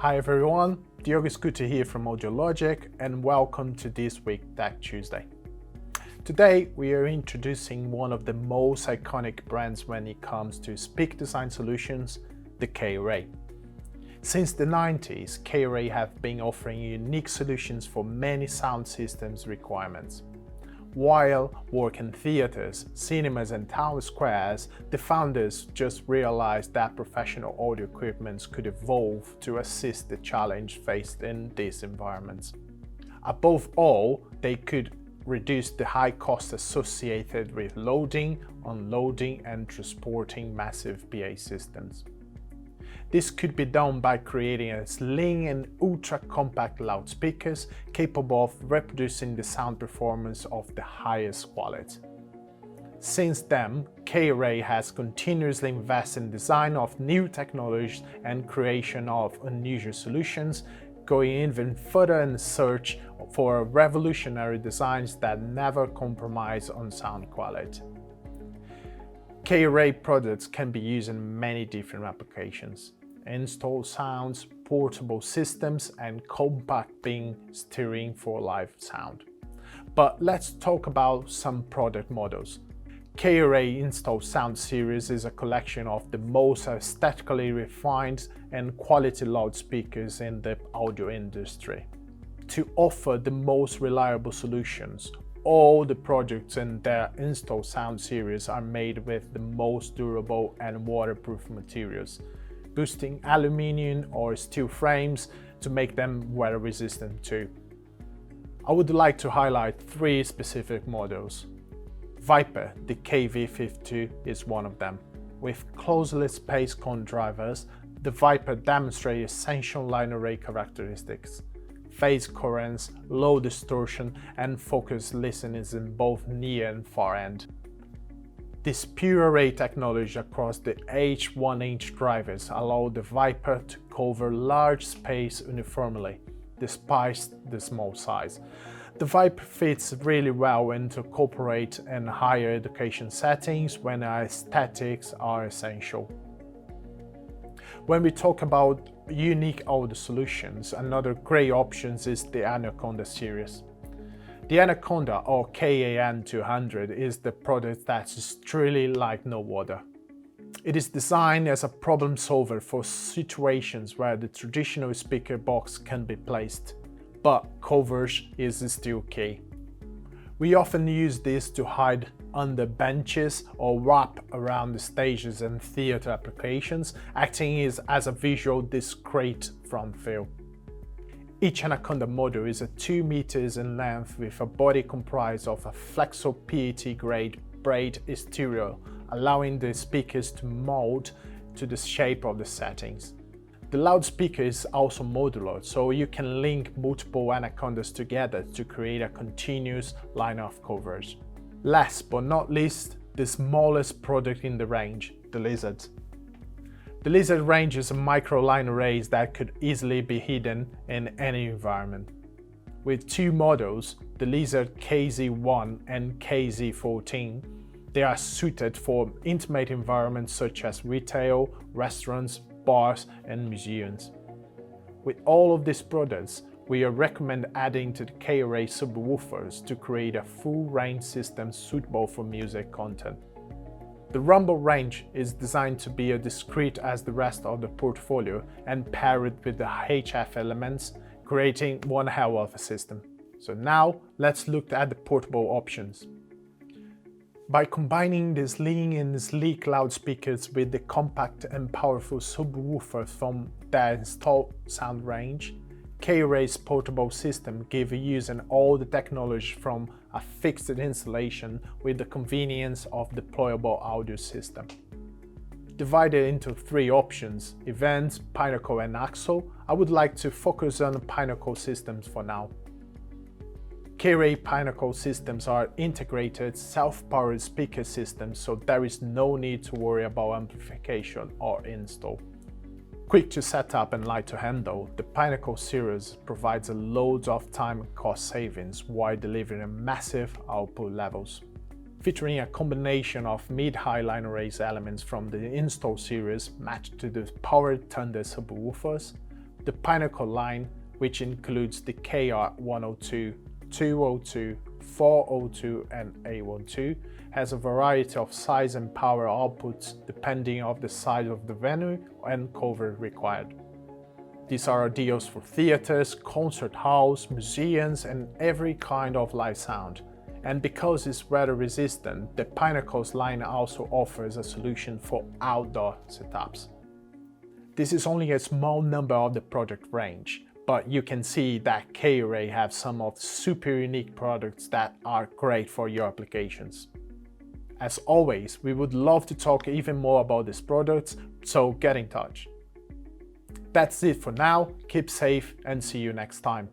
Hi everyone, Diogo is good to hear from Audiologic and welcome to this week Tech Tuesday. Today we are introducing one of the most iconic brands when it comes to speaker design solutions, the K-Ray. Since the 90s, K-Ray have been offering unique solutions for many sound systems requirements. While working in theaters, cinemas and town squares, the founders just realized that professional audio equipment could evolve to assist the challenge faced in these environments. Above all, they could reduce the high costs associated with loading, unloading and transporting massive PA systems. This could be done by creating a slim and ultra-compact loudspeakers capable of reproducing the sound performance of the highest quality. Since then, K-Ray has continuously invested in design of new technologies and creation of unusual solutions, going even further in search for revolutionary designs that never compromise on sound quality. K-Ray products can be used in many different applications: install sounds, portable systems, and compact bin steering for live sound. But let's talk about some product models. K-Ray Install Sound Series is a collection of the most aesthetically refined and quality loudspeakers in the audio industry. To offer the most reliable solutions, all the products in their Install Sound series are made with the most durable and waterproof materials, boosting aluminum or steel frames to make them weather resistant too. I would like to highlight three specific models. Viper, the KV52, is one of them. With closely spaced cone drivers, the Viper demonstrates essential line array characteristics: phase coherence, low distortion, and focused listening in both near and far end. This pure array technology across the H1-inch drivers allow the Viper to cover large space uniformly, despite the small size. The Viper fits really well into corporate and higher education settings when aesthetics are essential. When we talk about unique audio solutions, another great option is the Anaconda series. The Anaconda, or KAN200, is the product that is truly like no other. It is designed as a problem solver for situations where the traditional speaker box can be placed, but coverage is still key. We often use this to hide under benches or wrap around the stages and theater applications, acting as a visual discrete front view. Each Anaconda model is 2 meters in length with a body comprised of a flexo PET-grade braid exterior, allowing the speakers to mold to the shape of the settings. The loudspeaker is also modular, so you can link multiple Anacondas together to create a continuous line of coverage. Last but not least, the smallest product in the range, the Lizard. The Lizard range is a micro line arrays that could easily be hidden in any environment. With 2 models, the Lizard KZ1 and KZ14, they are suited for intimate environments such as retail, restaurants, bars, and museums. With all of these products, we recommend adding to the K-Ray subwoofers to create a full range system suitable for music content. The Rumble range is designed to be as discrete as the rest of the portfolio and pair it with the HF elements, creating one hell of a system. So now let's look at the portable options. By combining the slim and sleek loudspeakers with the compact and powerful subwoofer from their installed sound range, K-Ray's portable system gives users all the technology from a fixed installation with the convenience of deployable audio system. Divided into 3 options: Event, Pinnacle and Axle, I would like to focus on the Pinnacle systems for now. K-Ray Pinnacle systems are integrated self-powered speaker systems, so there is no need to worry about amplification or install. Quick to set up and light to handle, the Pinnacle series provides a load of time and cost savings while delivering massive output levels. Featuring a combination of mid-high line arrays elements from the Install series matched to the powered Thunder subwoofers, The Pinnacle line, which includes the KR102, 202, 402 and A12, has a variety of size and power outputs depending on the size of the venue and cover required. These are audios for theaters, concert halls, museums and every kind of live sound. And because it's weather resistant, the Pinnacle's line also offers a solution for outdoor setups. This is only a small number of the product range, but you can see that K-Ray have some of super unique products that are great for your applications. As always, we would love to talk even more about these products, so get in touch. That's it for now, keep safe and see you next time.